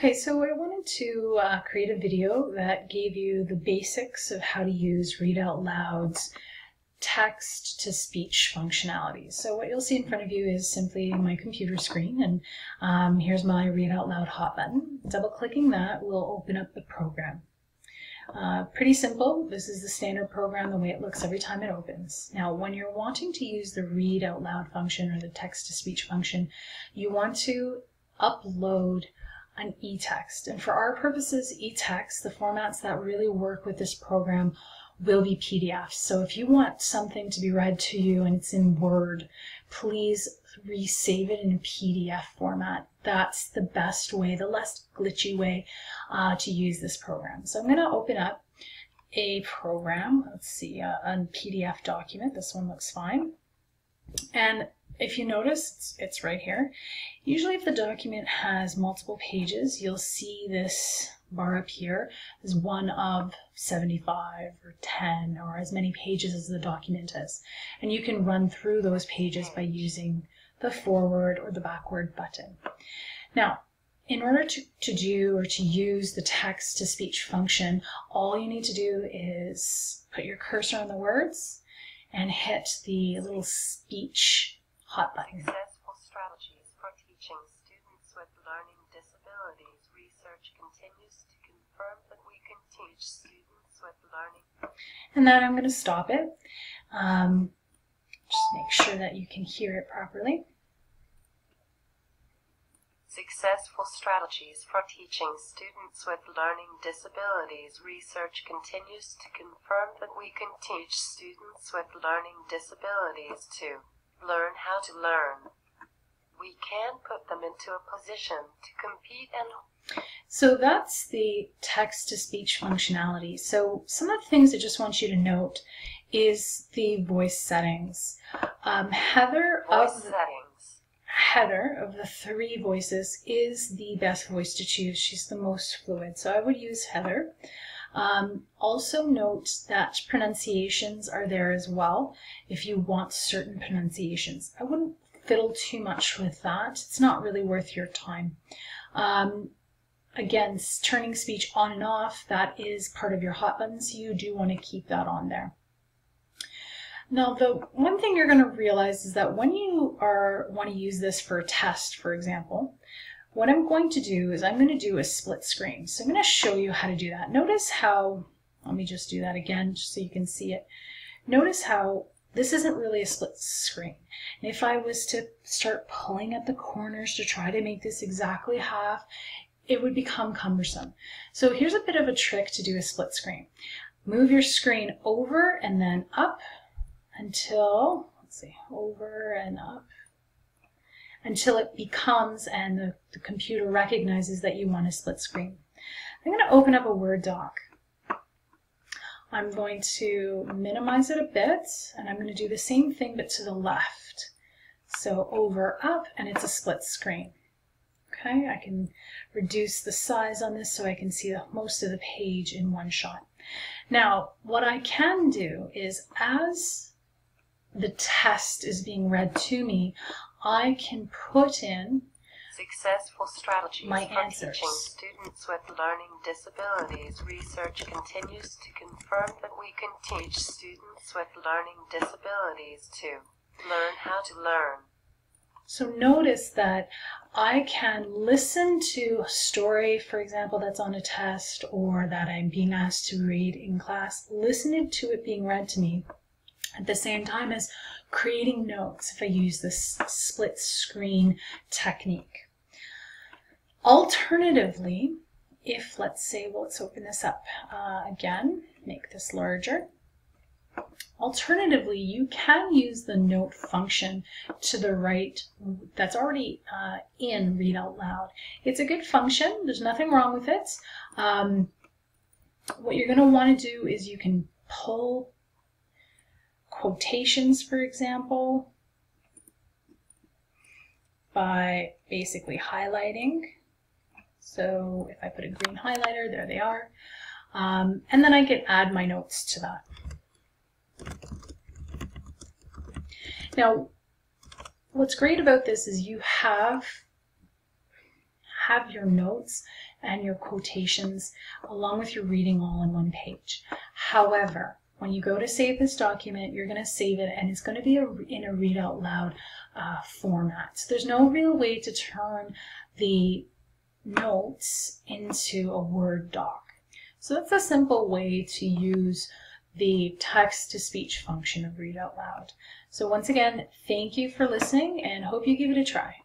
Okay, so I wanted to create a video that gave you the basics of how to use readoutloud's text-to-speech functionality. So what you'll see in front of you is simply my computer screen, and here's my readoutloud hot button. Double-clicking that will open up the program. Pretty simple. This is the standard program, the way it looks every time it opens. Now, when you're wanting to use the read out loud function or the text-to-speech function, you want to upload an e-text. And for our purposes, e-text, the formats that really work with this program will be PDFs. So if you want something to be read to you and it's in Word, please resave it in a PDF format. That's the best way, the less glitchy way to use this program. So I'm going to open up a program. Let's see, a PDF document. This one looks fine. And if you notice, it's right here. Usually if the document has multiple pages, you'll see this bar up here is one of 75 or 10 or as many pages as the document is. And you can run through those pages by using the forward or the backward button. Now, in order to do or to use the text-to-speech function, all you need to do is put your cursor on the words and hit the little speech hot button. Successful strategies for teaching students with learning disabilities. Research continues to confirm that we can teach students with learning. And then I'm going to stop it. Just make sure that you can hear it properly. Successful strategies for teaching students with learning disabilities. Research continues to confirm that we can teach students with learning disabilities to learn how to learn. We can put them into a position to compete and... So that's the text-to-speech functionality. So some of the things I just want you to note is the voice settings. Heather of the three voices is the best voice to choose. She's the most fluid, so I would use Heather. Also note that pronunciations are there as well if you want certain pronunciations. I wouldn't fiddle too much with that. It's not really worth your time. Again, turning speech on and off, that is part of your hot buttons. You do want to keep that on there. Now, the one thing you're going to realize is that when you want to use this for a test, for example, what I'm going to do is I'm going to do a split screen. So I'm going to show you how to do that. Notice how, let me just do that again just so you can see it. Notice how this isn't really a split screen. And if I was to start pulling at the corners to try to make this exactly half, it would become cumbersome. So here's a bit of a trick to do a split screen. Move your screen over and then up until, let's see, over and up, until it becomes, and the computer recognizes that you want a split screen. I'm going to open up a Word doc. I'm going to minimize it a bit, and I'm going to do the same thing but to the left. So over, up, and it's a split screen. Okay, I can reduce the size on this so I can see most of the page in one shot. Now, what I can do is, as the test is being read to me, I can put in successful strategies my for answers. Teaching students with learning disabilities. Research continues to confirm that we can teach students with learning disabilities to learn how to learn. So notice that I can listen to a story, for example, that's on a test or that I'm being asked to read in class, listening to it being read to me at the same time as creating notes if I use this split screen technique. Alternatively, if let's say, well, let's open this up again, make this larger. Alternatively, you can use the note function to the right that's already in Read Out Loud. It's a good function. There's nothing wrong with it. What you're going to want to do is you can pull quotations, for example, by basically highlighting. So if I put a green highlighter, there they are. And then I can add my notes to that. Now, what's great about this is you have have your notes and your quotations along with your reading all in one page. However, when you go to save this document, you're going to save it and it's going to be in a read out loud format. So there's no real way to turn the notes into a Word doc. So that's a simple way to use the text-to-speech function of Read Out Loud. So once again, thank you for listening and hope you give it a try.